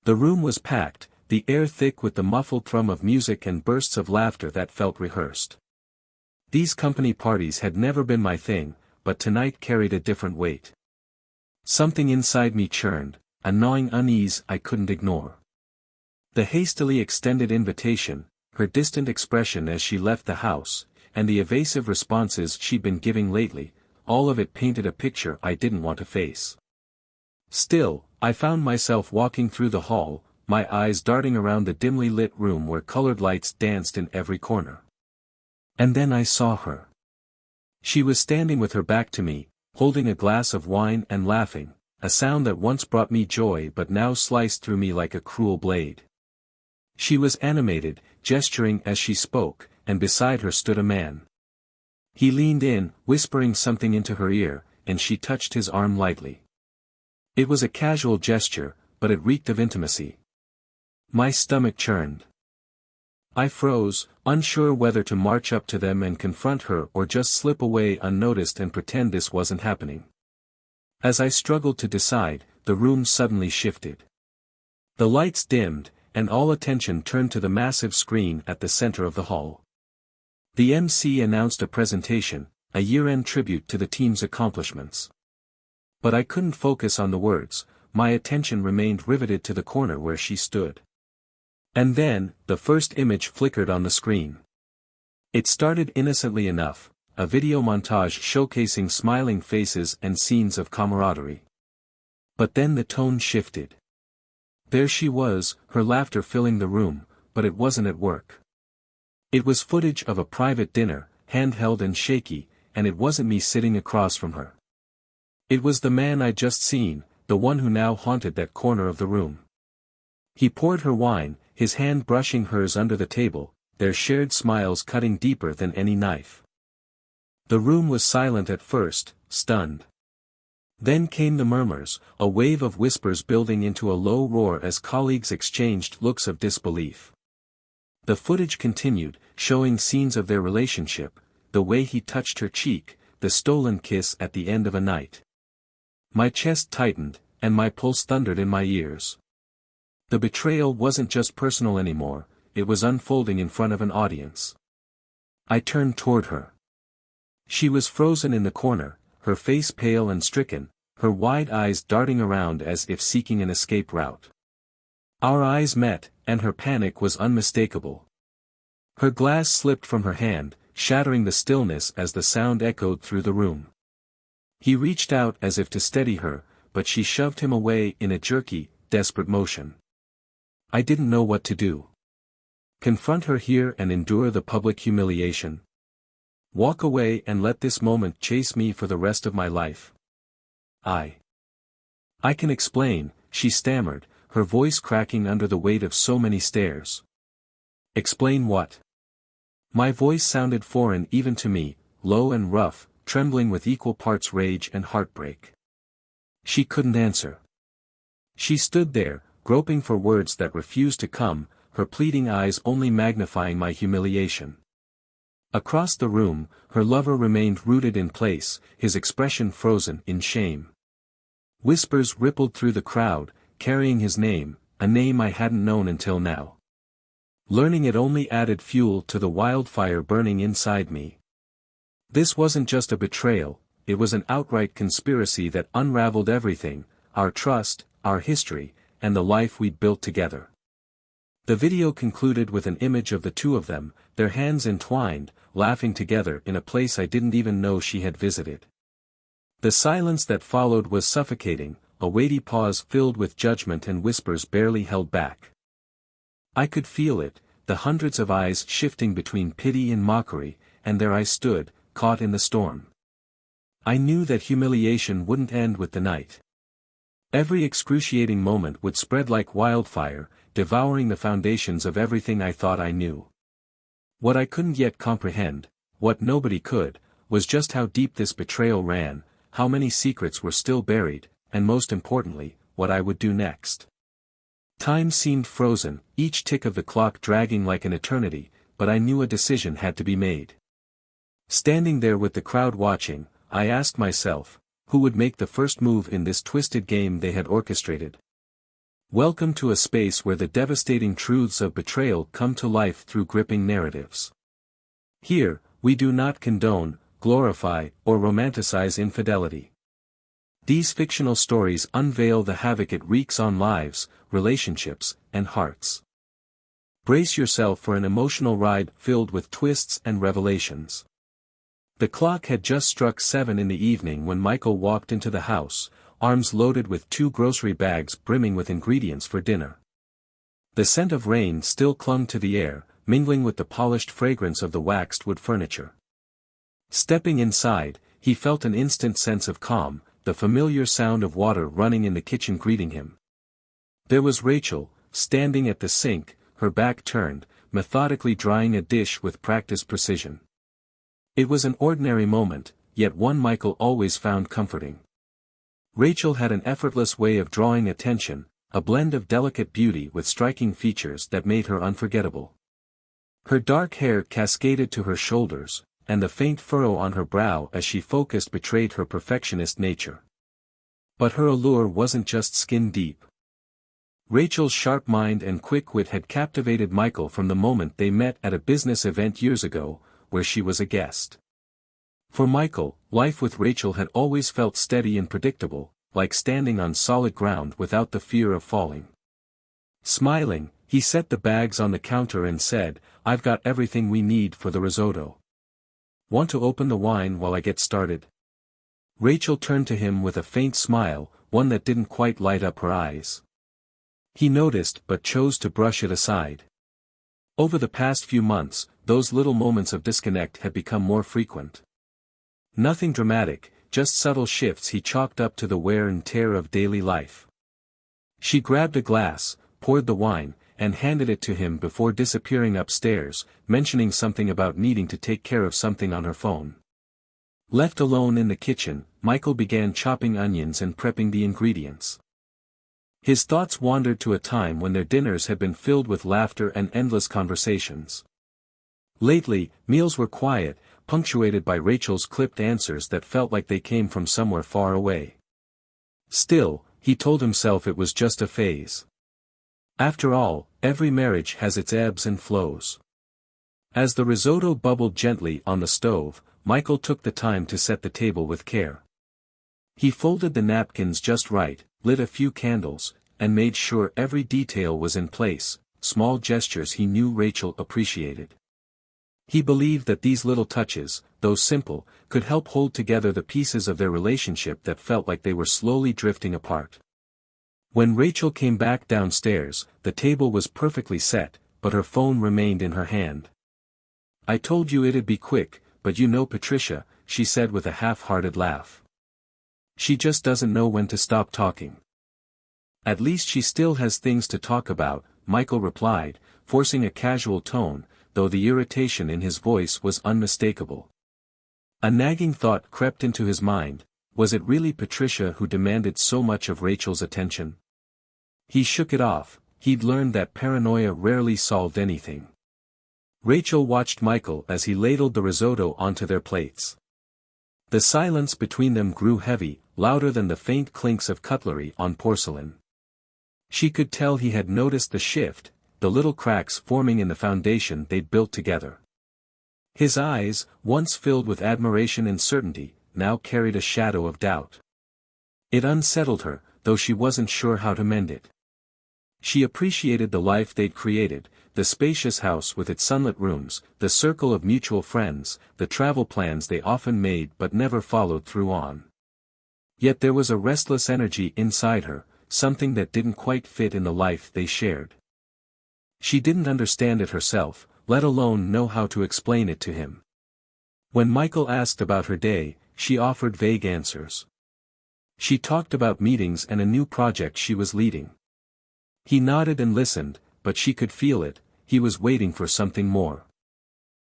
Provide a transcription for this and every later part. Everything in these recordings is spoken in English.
The room was packed, the air thick with the muffled thrum of music and bursts of laughter that felt rehearsed. These company parties had never been my thing, but tonight carried a different weight. Something inside me churned, a gnawing unease I couldn't ignore. The hastily extended invitation, her distant expression as she left the house, and the evasive responses she'd been giving lately, all of it painted a picture I didn't want to face. Still, I found myself walking through the hall, my eyes darting around the dimly lit room where colored lights danced in every corner. And then I saw her. She was standing with her back to me, holding a glass of wine and laughing, a sound that once brought me joy but now sliced through me like a cruel blade. She was animated, gesturing as she spoke, and beside her stood a man. He leaned in, whispering something into her ear, and she touched his arm lightly. It was a casual gesture, but it reeked of intimacy. My stomach churned. I froze, unsure whether to march up to them and confront her or just slip away unnoticed and pretend this wasn't happening. As I struggled to decide, the room suddenly shifted. The lights dimmed, and all attention turned to the massive screen at the center of the hall. The MC announced a presentation, a year-end tribute to the team's accomplishments. But I couldn't focus on the words, my attention remained riveted to the corner where she stood. And then, the first image flickered on the screen. It started innocently enough, a video montage showcasing smiling faces and scenes of camaraderie. But then the tone shifted. There she was, her laughter filling the room, but it wasn't at work. It was footage of a private dinner, handheld and shaky, and it wasn't me sitting across from her. It was the man I'd just seen, the one who now haunted that corner of the room. He poured her wine, his hand brushing hers under the table, their shared smiles cutting deeper than any knife. The room was silent at first, stunned. Then came the murmurs, a wave of whispers building into a low roar as colleagues exchanged looks of disbelief. The footage continued, showing scenes of their relationship, the way he touched her cheek, the stolen kiss at the end of a night. My chest tightened, and my pulse thundered in my ears. The betrayal wasn't just personal anymore, it was unfolding in front of an audience. I turned toward her. She was frozen in the corner, her face pale and stricken, her wide eyes darting around as if seeking an escape route. Our eyes met, and her panic was unmistakable. Her glass slipped from her hand, shattering the stillness as the sound echoed through the room. He reached out as if to steady her, but she shoved him away in a jerky, desperate motion. I didn't know what to do. Confront her here and endure the public humiliation? Walk away and let this moment chase me for the rest of my life? I can explain, she stammered, her voice cracking under the weight of so many stares. Explain what? My voice sounded foreign even to me, low and rough, trembling with equal parts rage and heartbreak. She couldn't answer. She stood there, groping for words that refused to come, her pleading eyes only magnifying my humiliation. Across the room, her lover remained rooted in place, his expression frozen in shame. Whispers rippled through the crowd, carrying his name, a name I hadn't known until now. Learning it only added fuel to the wildfire burning inside me. This wasn't just a betrayal, it was an outright conspiracy that unraveled everything, our trust, our history, and the life we'd built together. The video concluded with an image of the two of them, their hands entwined, laughing together in a place I didn't even know she had visited. The silence that followed was suffocating, a weighty pause filled with judgment and whispers barely held back. I could feel it, the hundreds of eyes shifting between pity and mockery, and there I stood, caught in the storm. I knew that humiliation wouldn't end with the night. Every excruciating moment would spread like wildfire, devouring the foundations of everything I thought I knew. What I couldn't yet comprehend, what nobody could, was just how deep this betrayal ran, how many secrets were still buried, and most importantly, what I would do next. Time seemed frozen, each tick of the clock dragging like an eternity, but I knew a decision had to be made. Standing there with the crowd watching, I asked myself, who would make the first move in this twisted game they had orchestrated? Welcome to a space where the devastating truths of betrayal come to life through gripping narratives. Here, we do not condone, glorify, or romanticize infidelity. These fictional stories unveil the havoc it wreaks on lives, relationships, and hearts. Brace yourself for an emotional ride filled with twists and revelations. The clock had just struck 7 in the evening when Michael walked into the house, arms loaded with 2 grocery bags brimming with ingredients for dinner. The scent of rain still clung to the air, mingling with the polished fragrance of the waxed wood furniture. Stepping inside, he felt an instant sense of calm, the familiar sound of water running in the kitchen greeting him. There was Rachel, standing at the sink, her back turned, methodically drying a dish with practiced precision. It was an ordinary moment, yet one Michael always found comforting. Rachel had an effortless way of drawing attention, a blend of delicate beauty with striking features that made her unforgettable. Her dark hair cascaded to her shoulders, and the faint furrow on her brow as she focused betrayed her perfectionist nature. But her allure wasn't just skin deep. Rachel's sharp mind and quick wit had captivated Michael from the moment they met at a business event years ago, where she was a guest. For Michael, life with Rachel had always felt steady and predictable, like standing on solid ground without the fear of falling. Smiling, he set the bags on the counter and said, "I've got everything we need for the risotto. Want to open the wine while I get started?" Rachel turned to him with a faint smile, one that didn't quite light up her eyes. He noticed but chose to brush it aside. Over the past few months, those little moments of disconnect had become more frequent. Nothing dramatic, just subtle shifts he chalked up to the wear and tear of daily life. She grabbed a glass, poured the wine, and handed it to him before disappearing upstairs, mentioning something about needing to take care of something on her phone. Left alone in the kitchen, Michael began chopping onions and prepping the ingredients. His thoughts wandered to a time when their dinners had been filled with laughter and endless conversations. Lately, meals were quiet, punctuated by Rachel's clipped answers that felt like they came from somewhere far away. Still, he told himself it was just a phase. After all, every marriage has its ebbs and flows. As the risotto bubbled gently on the stove, Michael took the time to set the table with care. He folded the napkins just right, lit a few candles, and made sure every detail was in place, small gestures he knew Rachel appreciated. He believed that these little touches, though simple, could help hold together the pieces of their relationship that felt like they were slowly drifting apart. When Rachel came back downstairs, the table was perfectly set, but her phone remained in her hand. "I told you it'd be quick, but you know Patricia," she said with a half-hearted laugh. "She just doesn't know when to stop talking." "At least she still has things to talk about," Michael replied, forcing a casual tone, though the irritation in his voice was unmistakable. A nagging thought crept into his mind: was it really Patricia who demanded so much of Rachel's attention? He shook it off. He'd learned that paranoia rarely solved anything. Rachel watched Michael as he ladled the risotto onto their plates. The silence between them grew heavy, louder than the faint clinks of cutlery on porcelain. She could tell he had noticed the shift, the little cracks forming in the foundation they'd built together. His eyes, once filled with admiration and certainty, now carried a shadow of doubt. It unsettled her, though she wasn't sure how to mend it. She appreciated the life they'd created, the spacious house with its sunlit rooms, the circle of mutual friends, the travel plans they often made but never followed through on. Yet there was a restless energy inside her, something that didn't quite fit in the life they shared. She didn't understand it herself, let alone know how to explain it to him. When Michael asked about her day, she offered vague answers. She talked about meetings and a new project she was leading. He nodded and listened, but she could feel it, he was waiting for something more.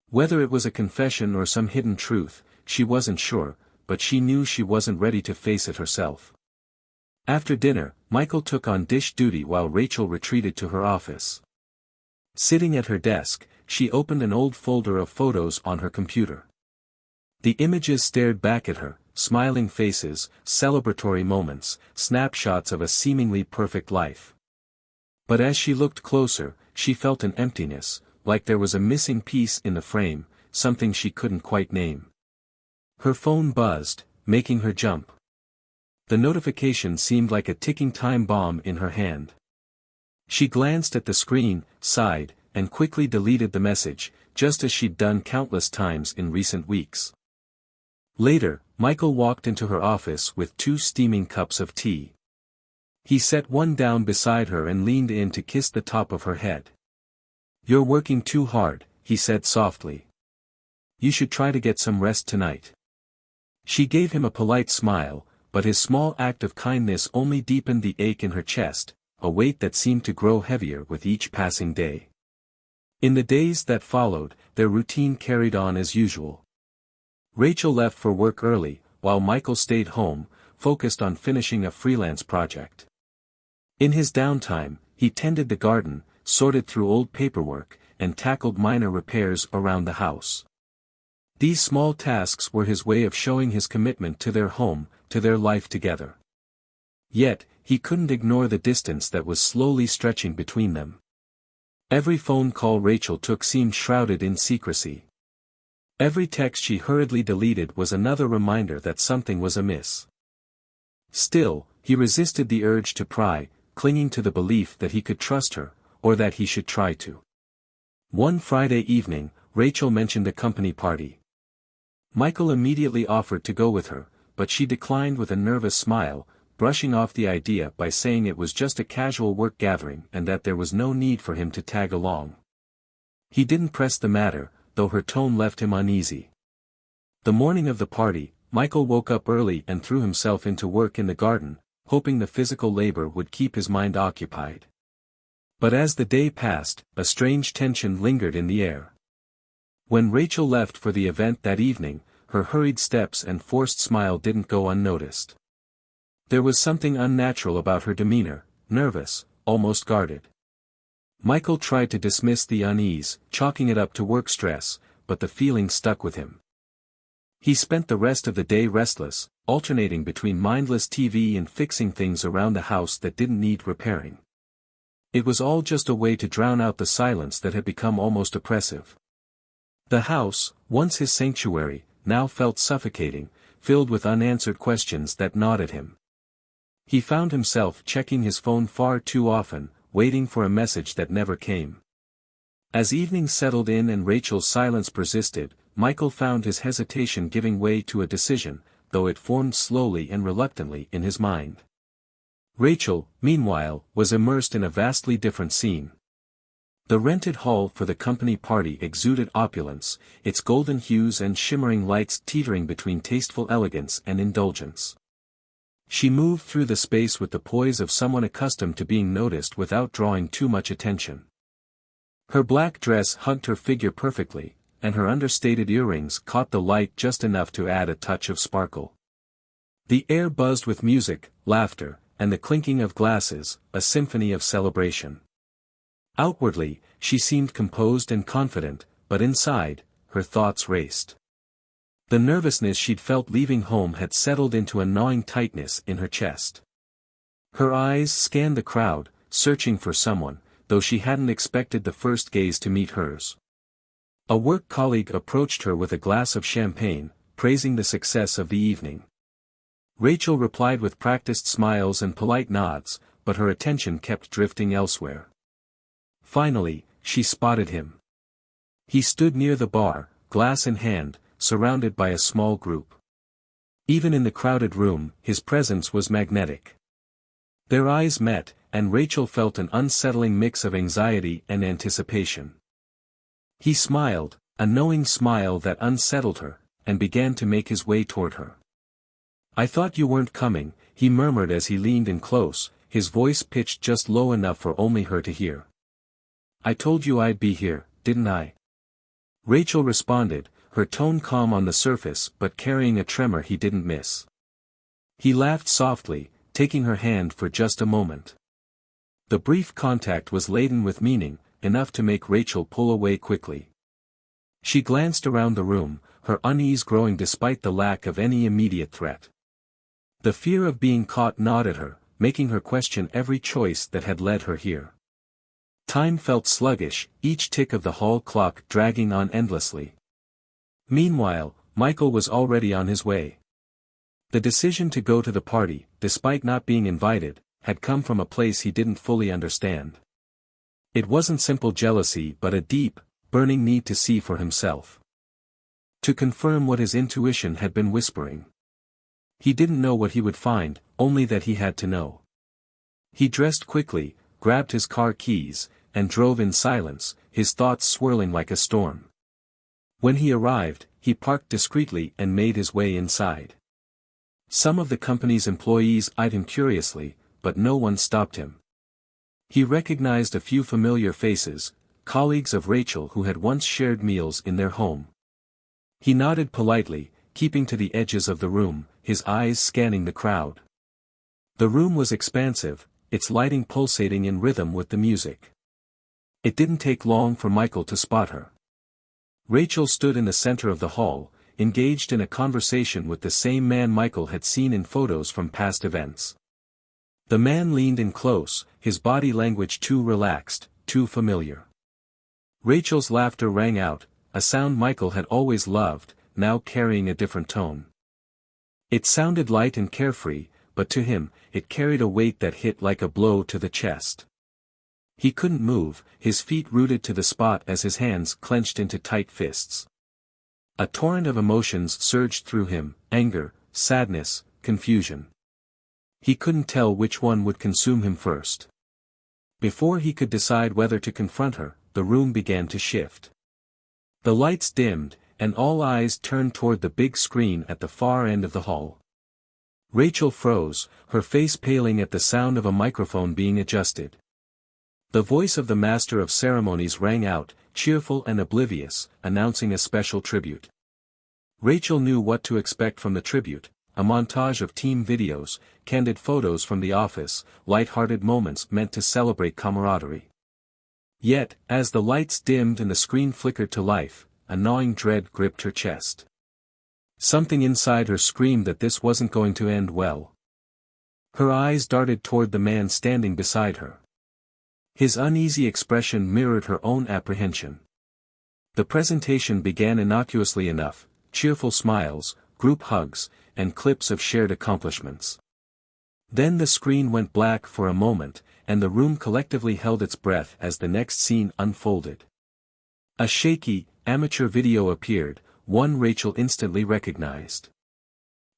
Whether it was a confession or some hidden truth, she wasn't sure, but she knew she wasn't ready to face it herself. After dinner, Michael took on dish duty while Rachel retreated to her office. Sitting at her desk, she opened an old folder of photos on her computer. The images stared back at her, smiling faces, celebratory moments, snapshots of a seemingly perfect life. But as she looked closer, she felt an emptiness, like there was a missing piece in the frame, something she couldn't quite name. Her phone buzzed, making her jump. The notification seemed like a ticking time bomb in her hand. She glanced at the screen, sighed, and quickly deleted the message, just as she'd done countless times in recent weeks. Later, Michael walked into her office with 2 steaming cups of tea. He set one down beside her and leaned in to kiss the top of her head. "You're working too hard," he said softly. "You should try to get some rest tonight." She gave him a polite smile, but his small act of kindness only deepened the ache in her chest, a weight that seemed to grow heavier with each passing day. In the days that followed, their routine carried on as usual. Rachel left for work early, while Michael stayed home, focused on finishing a freelance project. In his downtime, he tended the garden, sorted through old paperwork, and tackled minor repairs around the house. These small tasks were his way of showing his commitment to their home, to their life together. Yet, he couldn't ignore the distance that was slowly stretching between them. Every phone call Rachel took seemed shrouded in secrecy. Every text she hurriedly deleted was another reminder that something was amiss. Still, he resisted the urge to pry, clinging to the belief that he could trust her, or that he should try to. One Friday evening, Rachel mentioned a company party. Michael immediately offered to go with her, but she declined with a nervous smile, brushing off the idea by saying it was just a casual work gathering and that there was no need for him to tag along. He didn't press the matter, though her tone left him uneasy. The morning of the party, Michael woke up early and threw himself into work in the garden, hoping the physical labor would keep his mind occupied. But as the day passed, a strange tension lingered in the air. When Rachel left for the event that evening, her hurried steps and forced smile didn't go unnoticed. There was something unnatural about her demeanor, nervous, almost guarded. Michael tried to dismiss the unease, chalking it up to work stress, but the feeling stuck with him. He spent the rest of the day restless, alternating between mindless TV and fixing things around the house that didn't need repairing. It was all just a way to drown out the silence that had become almost oppressive. The house, once his sanctuary, now felt suffocating, filled with unanswered questions that gnawed at him. He found himself checking his phone far too often, waiting for a message that never came. As evening settled in and Rachel's silence persisted, Michael found his hesitation giving way to a decision, though it formed slowly and reluctantly in his mind. Rachel, meanwhile, was immersed in a vastly different scene. The rented hall for the company party exuded opulence, its golden hues and shimmering lights teetering between tasteful elegance and indulgence. She moved through the space with the poise of someone accustomed to being noticed without drawing too much attention. Her black dress hugged her figure perfectly, and her understated earrings caught the light just enough to add a touch of sparkle. The air buzzed with music, laughter, and the clinking of glasses, a symphony of celebration. Outwardly, she seemed composed and confident, but inside, her thoughts raced. The nervousness she'd felt leaving home had settled into a gnawing tightness in her chest. Her eyes scanned the crowd, searching for someone, though she hadn't expected the first gaze to meet hers. A work colleague approached her with a glass of champagne, praising the success of the evening. Rachel replied with practiced smiles and polite nods, but her attention kept drifting elsewhere. Finally, she spotted him. He stood near the bar, glass in hand, surrounded by a small group. Even in the crowded room, his presence was magnetic. Their eyes met, and Rachel felt an unsettling mix of anxiety and anticipation. He smiled, a knowing smile that unsettled her, and began to make his way toward her. "I thought you weren't coming," he murmured as he leaned in close, his voice pitched just low enough for only her to hear. "I told you I'd be here, didn't I?" Rachel responded, her tone calm on the surface but carrying a tremor he didn't miss. He laughed softly, taking her hand for just a moment. The brief contact was laden with meaning, enough to make Rachel pull away quickly. She glanced around the room, her unease growing despite the lack of any immediate threat. The fear of being caught gnawed at her, making her question every choice that had led her here. Time felt sluggish, each tick of the hall clock dragging on endlessly. Meanwhile, Michael was already on his way. The decision to go to the party, despite not being invited, had come from a place he didn't fully understand. It wasn't simple jealousy but a deep, burning need to see for himself. To confirm what his intuition had been whispering. He didn't know what he would find, only that he had to know. He dressed quickly, grabbed his car keys, and drove in silence, his thoughts swirling like a storm. When he arrived, he parked discreetly and made his way inside. Some of the company's employees eyed him curiously, but no one stopped him. He recognized a few familiar faces, colleagues of Rachel who had once shared meals in their home. He nodded politely, keeping to the edges of the room, his eyes scanning the crowd. The room was expansive, its lighting pulsating in rhythm with the music. It didn't take long for Michael to spot her. Rachel stood in the center of the hall, engaged in a conversation with the same man Michael had seen in photos from past events. The man leaned in close, his body language too relaxed, too familiar. Rachel's laughter rang out, a sound Michael had always loved, now carrying a different tone. It sounded light and carefree, but to him, it carried a weight that hit like a blow to the chest. He couldn't move, his feet rooted to the spot as his hands clenched into tight fists. A torrent of emotions surged through him, anger, sadness, confusion. He couldn't tell which one would consume him first. Before he could decide whether to confront her, the room began to shift. The lights dimmed, and all eyes turned toward the big screen at the far end of the hall. Rachel froze, her face paling at the sound of a microphone being adjusted. The voice of the master of ceremonies rang out, cheerful and oblivious, announcing a special tribute. Rachel knew what to expect from the tribute, a montage of team videos, candid photos from the office, light-hearted moments meant to celebrate camaraderie. Yet, as the lights dimmed and the screen flickered to life, a gnawing dread gripped her chest. Something inside her screamed that this wasn't going to end well. Her eyes darted toward the man standing beside her. His uneasy expression mirrored her own apprehension. The presentation began innocuously enough, cheerful smiles, group hugs, and clips of shared accomplishments. Then the screen went black for a moment, and the room collectively held its breath as the next scene unfolded. A shaky, amateur video appeared, one Rachel instantly recognized.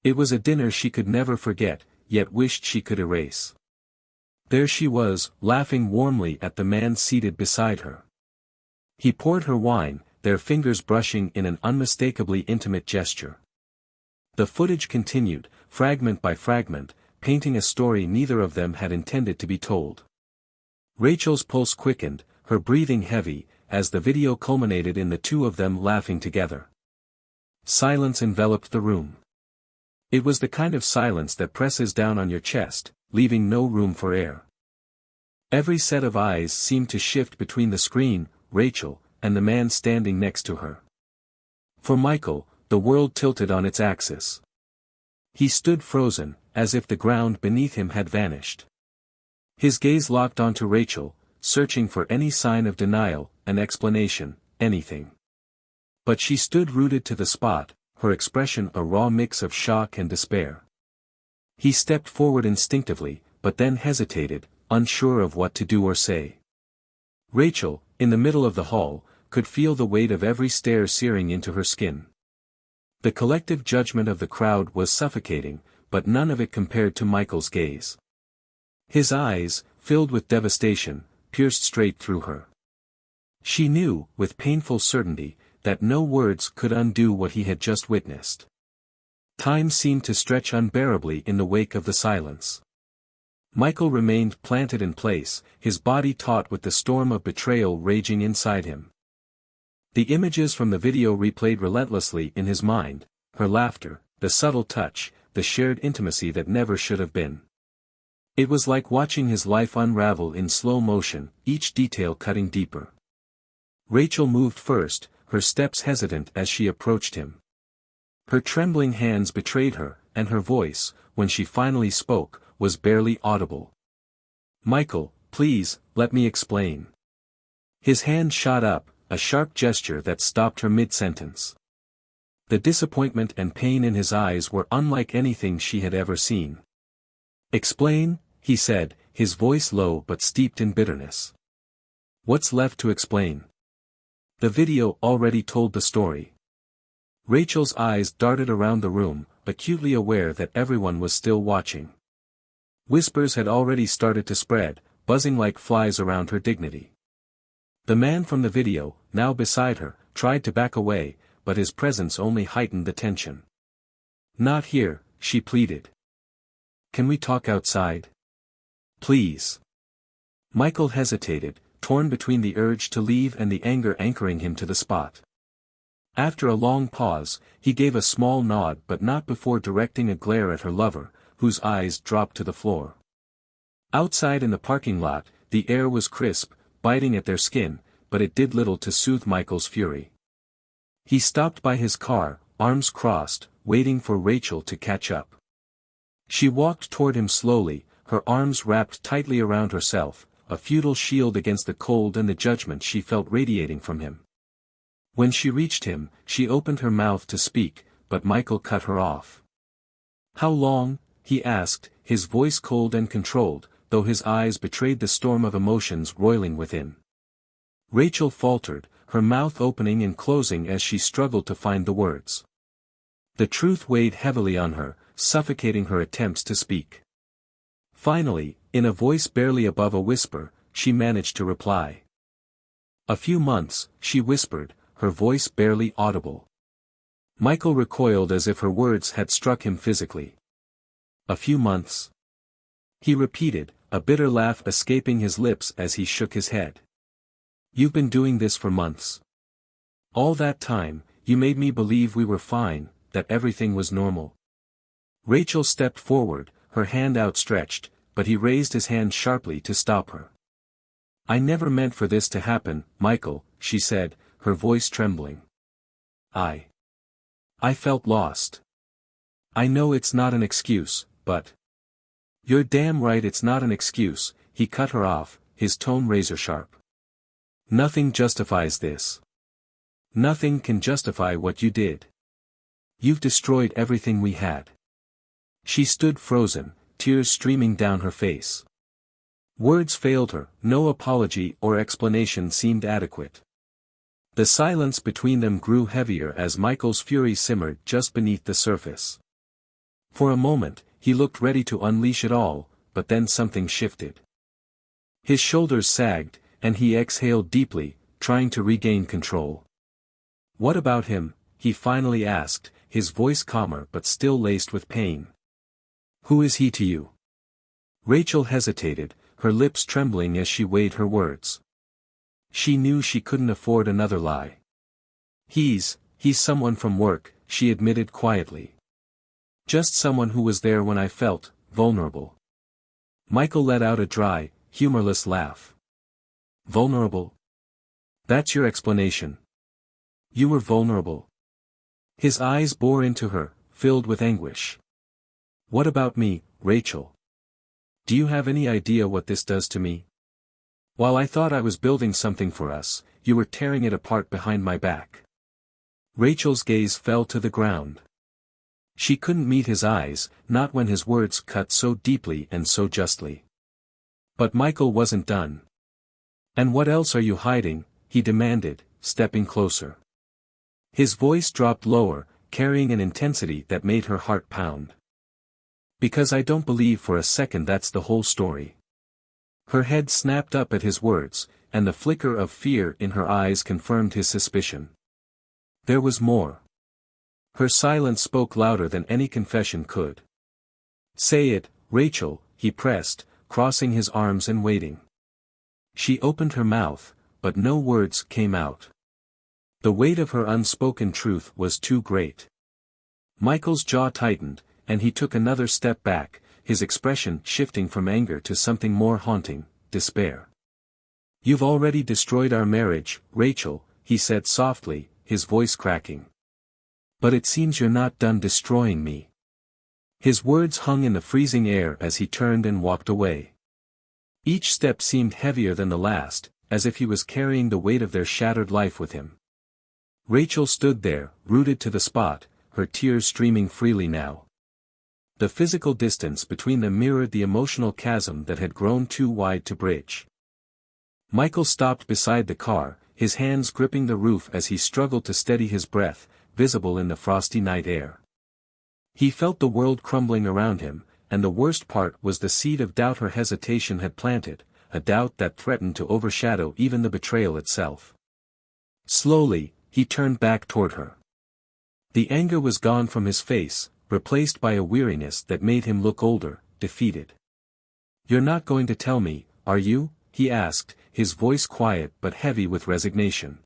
It was a dinner she could never forget, yet wished she could erase. There she was, laughing warmly at the man seated beside her. He poured her wine, their fingers brushing in an unmistakably intimate gesture. The footage continued, fragment by fragment, painting a story neither of them had intended to be told. Rachel's pulse quickened, her breathing heavy, as the video culminated in the two of them laughing together. Silence enveloped the room. It was the kind of silence that presses down on your chest, leaving no room for air. Every set of eyes seemed to shift between the screen, Rachel, and the man standing next to her. For Michael, the world tilted on its axis. He stood frozen, as if the ground beneath him had vanished. His gaze locked onto Rachel, searching for any sign of denial, an explanation, anything. But she stood rooted to the spot, her expression a raw mix of shock and despair. He stepped forward instinctively, but then hesitated, unsure of what to do or say. Rachel, in the middle of the hall, could feel the weight of every stare searing into her skin. The collective judgment of the crowd was suffocating, but none of it compared to Michael's gaze. His eyes, filled with devastation, pierced straight through her. She knew, with painful certainty, that no words could undo what he had just witnessed. Time seemed to stretch unbearably in the wake of the silence. Michael remained planted in place, his body taut with the storm of betrayal raging inside him. The images from the video replayed relentlessly in his mind, her laughter, the subtle touch, the shared intimacy that never should have been. It was like watching his life unravel in slow motion, each detail cutting deeper. Rachel moved first, her steps hesitant as she approached him. Her trembling hands betrayed her, and her voice, when she finally spoke, was barely audible. "Michael, please, let me explain." His hand shot up, a sharp gesture that stopped her mid-sentence. The disappointment and pain in his eyes were unlike anything she had ever seen. "Explain," he said, his voice low but steeped in bitterness. "What's left to explain? The video already told the story." Rachel's eyes darted around the room, acutely aware that everyone was still watching. Whispers had already started to spread, buzzing like flies around her dignity. The man from the video, now beside her, tried to back away, but his presence only heightened the tension. "Not here," she pleaded. "Can we talk outside? Please." Michael hesitated, torn between the urge to leave and the anger anchoring him to the spot. After a long pause, he gave a small nod but not before directing a glare at her lover, whose eyes dropped to the floor. Outside in the parking lot, the air was crisp, biting at their skin, but it did little to soothe Michael's fury. He stopped by his car, arms crossed, waiting for Rachel to catch up. She walked toward him slowly, her arms wrapped tightly around herself, a futile shield against the cold and the judgment she felt radiating from him. When she reached him, she opened her mouth to speak, but Michael cut her off. "How long?" he asked, his voice cold and controlled, though his eyes betrayed the storm of emotions roiling within. Rachel faltered, her mouth opening and closing as she struggled to find the words. The truth weighed heavily on her, suffocating her attempts to speak. Finally, in a voice barely above a whisper, she managed to reply. "A few months," she whispered, her voice barely audible. Michael recoiled as if her words had struck him physically. "A few months?" he repeated, a bitter laugh escaping his lips as he shook his head. "You've been doing this for months. All that time, you made me believe we were fine, that everything was normal." Rachel stepped forward, her hand outstretched, but he raised his hand sharply to stop her. "I never meant for this to happen, Michael," she said, her voice trembling. I felt lost. I know it's not an excuse, but..." "You're damn right it's not an excuse," he cut her off, his tone razor-sharp. "Nothing justifies this. Nothing can justify what you did. You've destroyed everything we had." She stood frozen, tears streaming down her face. Words failed her, no apology or explanation seemed adequate. The silence between them grew heavier as Michael's fury simmered just beneath the surface. For a moment, he looked ready to unleash it all, but then something shifted. His shoulders sagged, and he exhaled deeply, trying to regain control. "What about him?" he finally asked, his voice calmer but still laced with pain. "Who is he to you?" Rachel hesitated, her lips trembling as she weighed her words. She knew she couldn't afford another lie. He's someone from work," she admitted quietly. "Just someone who was there when I felt vulnerable." Michael let out a dry, humorless laugh. "Vulnerable? That's your explanation? You were vulnerable?" His eyes bore into her, filled with anguish. "What about me, Rachel? Do you have any idea what this does to me? While I thought I was building something for us, you were tearing it apart behind my back." Rachel's gaze fell to the ground. She couldn't meet his eyes, not when his words cut so deeply and so justly. But Michael wasn't done. "And what else are you hiding?" he demanded, stepping closer. His voice dropped lower, carrying an intensity that made her heart pound. "Because I don't believe for a second that's the whole story." Her head snapped up at his words, and the flicker of fear in her eyes confirmed his suspicion. There was more. Her silence spoke louder than any confession could. "Say it, Rachel," he pressed, crossing his arms and waiting. She opened her mouth, but no words came out. The weight of her unspoken truth was too great. Michael's jaw tightened, and he took another step back, his expression shifting from anger to something more haunting, despair. "You've already destroyed our marriage, Rachel," he said softly, his voice cracking. "But it seems you're not done destroying me." His words hung in the freezing air as he turned and walked away. Each step seemed heavier than the last, as if he was carrying the weight of their shattered life with him. Rachel stood there, rooted to the spot, her tears streaming freely now. The physical distance between them mirrored the emotional chasm that had grown too wide to bridge. Michael stopped beside the car, his hands gripping the roof as he struggled to steady his breath, visible in the frosty night air. He felt the world crumbling around him, and the worst part was the seed of doubt her hesitation had planted, a doubt that threatened to overshadow even the betrayal itself. Slowly, he turned back toward her. The anger was gone from his face, replaced by a weariness that made him look older, defeated. "You're not going to tell me, are you?" he asked, his voice quiet but heavy with resignation.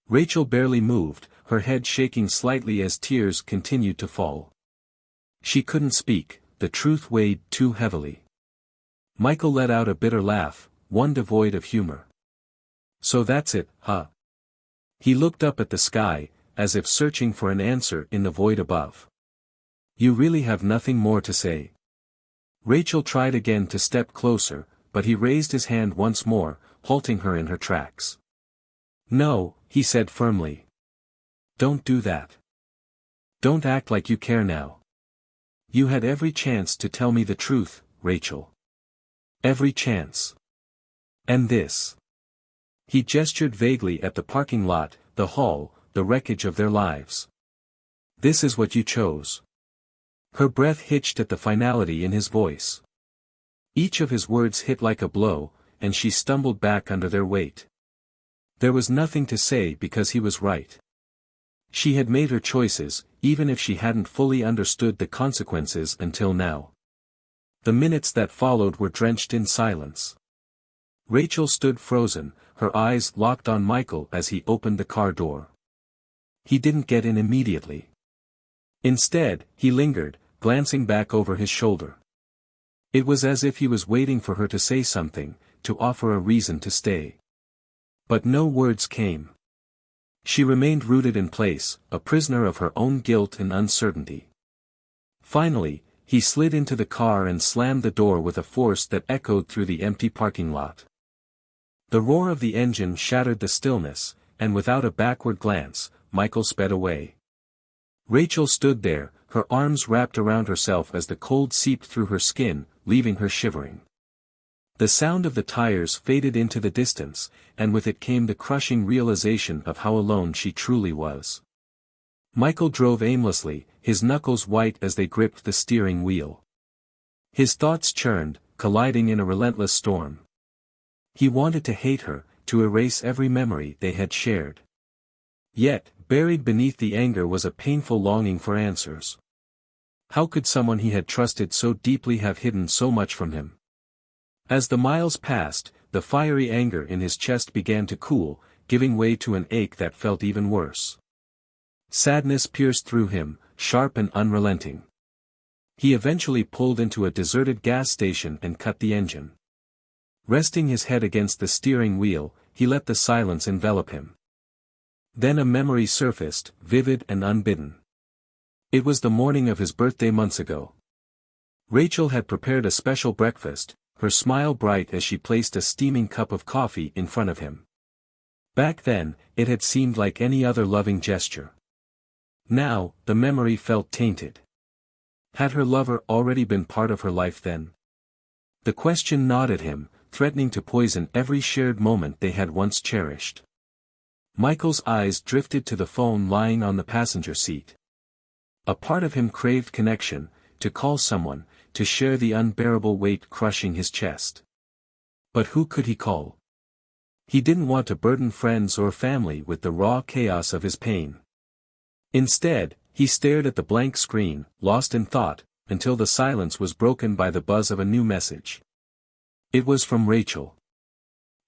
Rachel barely moved, her head shaking slightly as tears continued to fall. She couldn't speak, the truth weighed too heavily. Michael let out a bitter laugh, one devoid of humor. "So that's it, huh?" He looked up at the sky, as if searching for an answer in the void above. "You really have nothing more to say?" Rachel tried again to step closer, but he raised his hand once more, halting her in her tracks. "No," he said firmly. "Don't do that. Don't act like you care now. You had every chance to tell me the truth, Rachel. Every chance. And this." He gestured vaguely at the parking lot, the hall, the wreckage of their lives. "This is what you chose." Her breath hitched at the finality in his voice. Each of his words hit like a blow, and she stumbled back under their weight. There was nothing to say because he was right. She had made her choices, even if she hadn't fully understood the consequences until now. The minutes that followed were drenched in silence. Rachel stood frozen, her eyes locked on Michael as he opened the car door. He didn't get in immediately. Instead, he lingered, glancing back over his shoulder. It was as if he was waiting for her to say something, to offer a reason to stay. But no words came. She remained rooted in place, a prisoner of her own guilt and uncertainty. Finally, he slid into the car and slammed the door with a force that echoed through the empty parking lot. The roar of the engine shattered the stillness, and without a backward glance, Michael sped away. Rachel stood there, her arms wrapped around herself as the cold seeped through her skin, leaving her shivering. The sound of the tires faded into the distance, and with it came the crushing realization of how alone she truly was. Michael drove aimlessly, his knuckles white as they gripped the steering wheel. His thoughts churned, colliding in a relentless storm. He wanted to hate her, to erase every memory they had shared. Yet, buried beneath the anger was a painful longing for answers. How could someone he had trusted so deeply have hidden so much from him? As the miles passed, the fiery anger in his chest began to cool, giving way to an ache that felt even worse. Sadness pierced through him, sharp and unrelenting. He eventually pulled into a deserted gas station and cut the engine. Resting his head against the steering wheel, he let the silence envelop him. Then a memory surfaced, vivid and unbidden. It was the morning of his birthday months ago. Rachel had prepared a special breakfast, her smile bright as she placed a steaming cup of coffee in front of him. Back then, it had seemed like any other loving gesture. Now, the memory felt tainted. Had her lover already been part of her life then? The question gnawed at him, threatening to poison every shared moment they had once cherished. Michael's eyes drifted to the phone lying on the passenger seat. A part of him craved connection, to call someone, to share the unbearable weight crushing his chest. But who could he call? He didn't want to burden friends or family with the raw chaos of his pain. Instead, he stared at the blank screen, lost in thought, until the silence was broken by the buzz of a new message. It was from Rachel.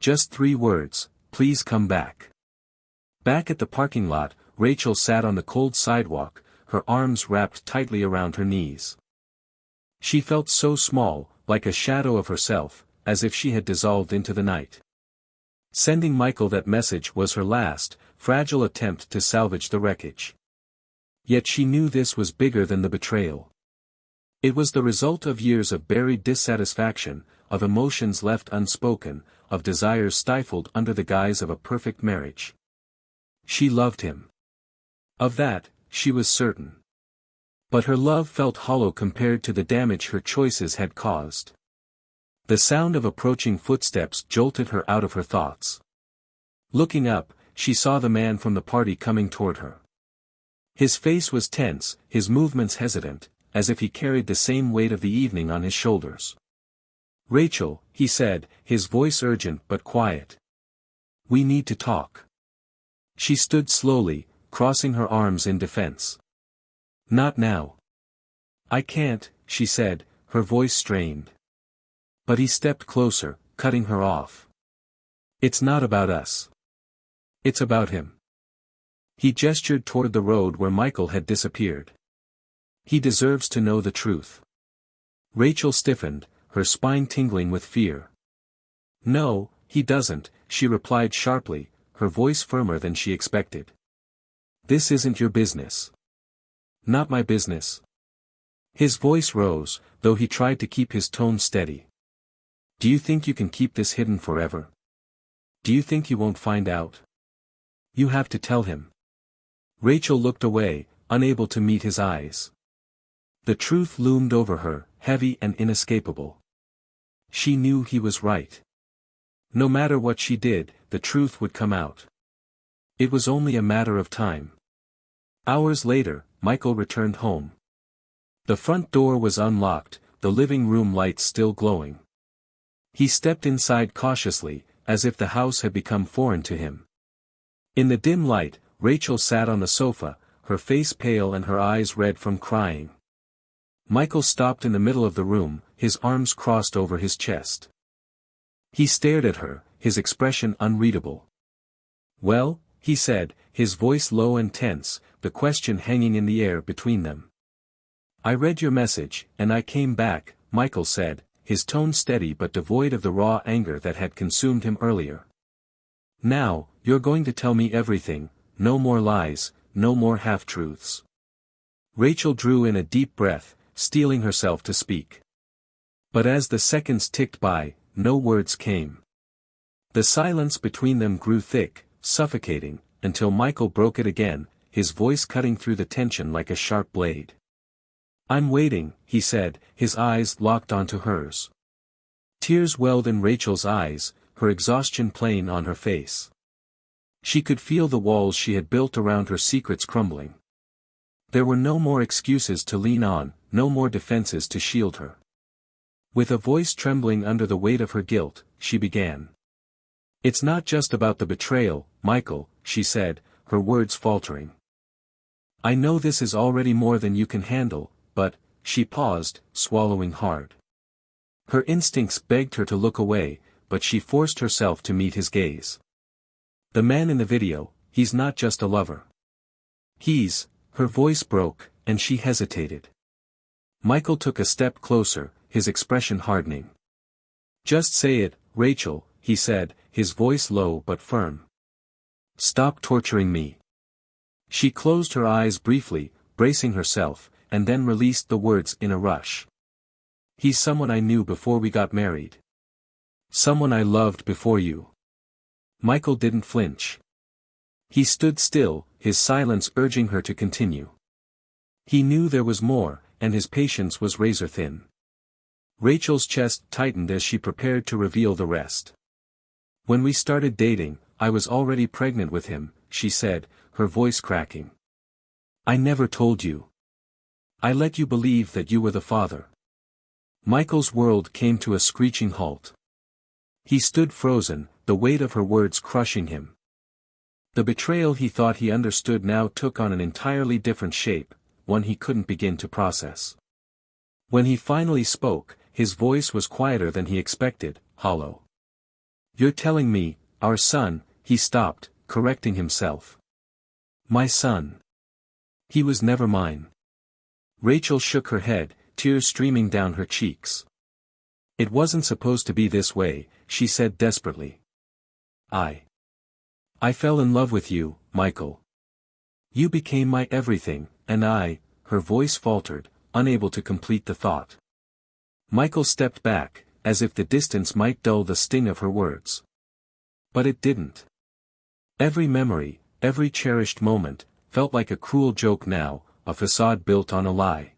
Just 3 words, "Please come back." Back at the parking lot, Rachel sat on the cold sidewalk, her arms wrapped tightly around her knees. She felt so small, like a shadow of herself, as if she had dissolved into the night. Sending Michael that message was her last, fragile attempt to salvage the wreckage. Yet she knew this was bigger than the betrayal. It was the result of years of buried dissatisfaction, of emotions left unspoken, of desires stifled under the guise of a perfect marriage. She loved him. Of that, she was certain. But her love felt hollow compared to the damage her choices had caused. The sound of approaching footsteps jolted her out of her thoughts. Looking up, she saw the man from the party coming toward her. His face was tense, his movements hesitant, as if he carried the same weight of the evening on his shoulders. "Rachel," he said, his voice urgent but quiet. "We need to talk." She stood slowly, crossing her arms in defense. "Not now." "I can't," she said, her voice strained. But he stepped closer, cutting her off. "It's not about us. It's about him." He gestured toward the road where Michael had disappeared. "He deserves to know the truth." Rachel stiffened, her spine tingling with fear. "No, he doesn't," she replied sharply, her voice firmer than she expected. "This isn't your business." "Not my business." His voice rose, though he tried to keep his tone steady. "Do you think you can keep this hidden forever? Do you think he won't find out? You have to tell him." Rachel looked away, unable to meet his eyes. The truth loomed over her, heavy and inescapable. She knew he was right. No matter what she did, the truth would come out. It was only a matter of time. Hours later, Michael returned home. The front door was unlocked, the living room lights still glowing. He stepped inside cautiously, as if the house had become foreign to him. In the dim light, Rachel sat on the sofa, her face pale and her eyes red from crying. Michael stopped in the middle of the room, his arms crossed over his chest. He stared at her, his expression unreadable. "Well?" he said, his voice low and tense, the question hanging in the air between them. "I read your message, and I came back," Michael said, his tone steady but devoid of the raw anger that had consumed him earlier. "Now, you're going to tell me everything, no more lies, no more half-truths." Rachel drew in a deep breath, steeling herself to speak. But as the seconds ticked by, no words came. The silence between them grew thick, suffocating, until Michael broke it again, his voice cutting through the tension like a sharp blade. "I'm waiting," he said, his eyes locked onto hers. Tears welled in Rachel's eyes, her exhaustion plain on her face. She could feel the walls she had built around her secrets crumbling. There were no more excuses to lean on, no more defenses to shield her. With a voice trembling under the weight of her guilt, she began. "It's not just about the betrayal, Michael," she said, her words faltering. "I know this is already more than you can handle, but," she paused, swallowing hard. Her instincts begged her to look away, but she forced herself to meet his gaze. "The man in the video, he's not just a lover. Her voice broke, and she hesitated. Michael took a step closer, his expression hardening. "Just say it, Rachel," he said, his voice low but firm. "Stop torturing me." She closed her eyes briefly, bracing herself, and then released the words in a rush. "He's someone I knew before we got married. Someone I loved before you." Michael didn't flinch. He stood still, his silence urging her to continue. He knew there was more, and his patience was razor-thin. Rachel's chest tightened as she prepared to reveal the rest. "When we started dating, I was already pregnant with him," she said, her voice cracking. "I never told you. I let you believe that you were the father." Michael's world came to a screeching halt. He stood frozen, the weight of her words crushing him. The betrayal he thought he understood now took on an entirely different shape, one he couldn't begin to process. When he finally spoke, his voice was quieter than he expected, hollow. "You're telling me, our son," he stopped, correcting himself. "My son. He was never mine." Rachel shook her head, tears streaming down her cheeks. "It wasn't supposed to be this way," she said desperately. I fell in love with you, Michael. You became my everything, and her voice faltered, unable to complete the thought. Michael stepped back, as if the distance might dull the sting of her words. But it didn't. Every memory, every cherished moment, felt like a cruel joke now, a facade built on a lie.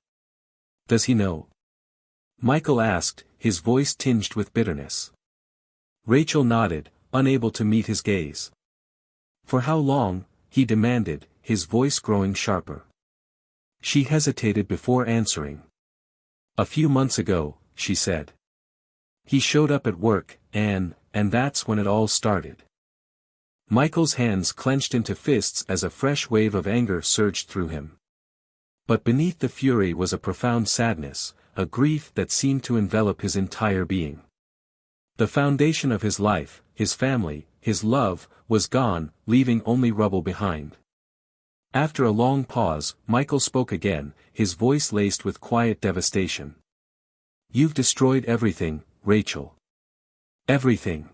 "Does he know?" Michael asked, his voice tinged with bitterness. Rachel nodded, unable to meet his gaze. "For how long?" he demanded, his voice growing sharper. She hesitated before answering. "A few months ago," she said. "He showed up at work, and that's when it all started." Michael's hands clenched into fists as a fresh wave of anger surged through him. But beneath the fury was a profound sadness, a grief that seemed to envelop his entire being. The foundation of his life, his family, his love, was gone, leaving only rubble behind. After a long pause, Michael spoke again, his voice laced with quiet devastation. "You've destroyed everything, Rachel. Everything."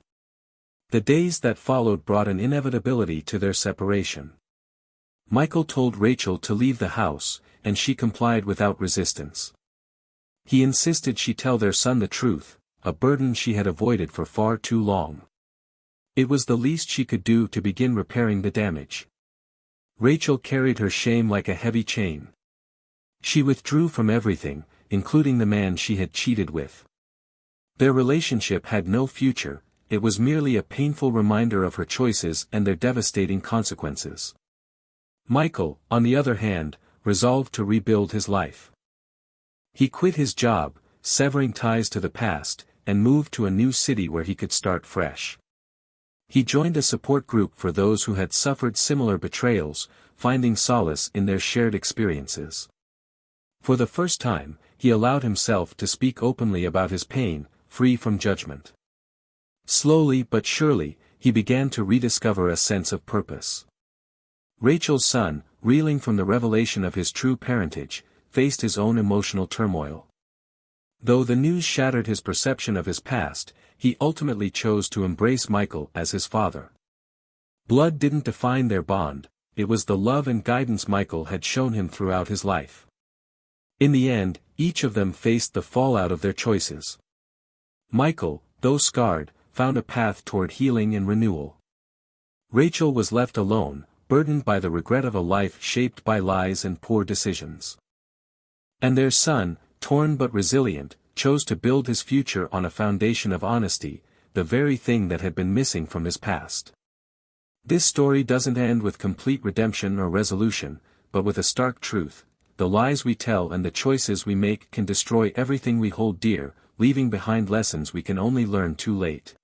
The days that followed brought an inevitability to their separation. Michael told Rachel to leave the house, and she complied without resistance. He insisted she tell their son the truth, a burden she had avoided for far too long. It was the least she could do to begin repairing the damage. Rachel carried her shame like a heavy chain. She withdrew from everything, including the man she had cheated with. Their relationship had no future, it was merely a painful reminder of her choices and their devastating consequences. Michael, on the other hand, resolved to rebuild his life. He quit his job, severing ties to the past, and moved to a new city where he could start fresh. He joined a support group for those who had suffered similar betrayals, finding solace in their shared experiences. For the first time, he allowed himself to speak openly about his pain, free from judgment. Slowly but surely, he began to rediscover a sense of purpose. Rachel's son, reeling from the revelation of his true parentage, faced his own emotional turmoil. Though the news shattered his perception of his past, he ultimately chose to embrace Michael as his father. Blood didn't define their bond, it was the love and guidance Michael had shown him throughout his life. In the end, each of them faced the fallout of their choices. Michael, though scarred, found a path toward healing and renewal. Rachel was left alone, burdened by the regret of a life shaped by lies and poor decisions. And their son, torn but resilient, chose to build his future on a foundation of honesty, the very thing that had been missing from his past. This story doesn't end with complete redemption or resolution, but with a stark truth: the lies we tell and the choices we make can destroy everything we hold dear, leaving behind lessons we can only learn too late.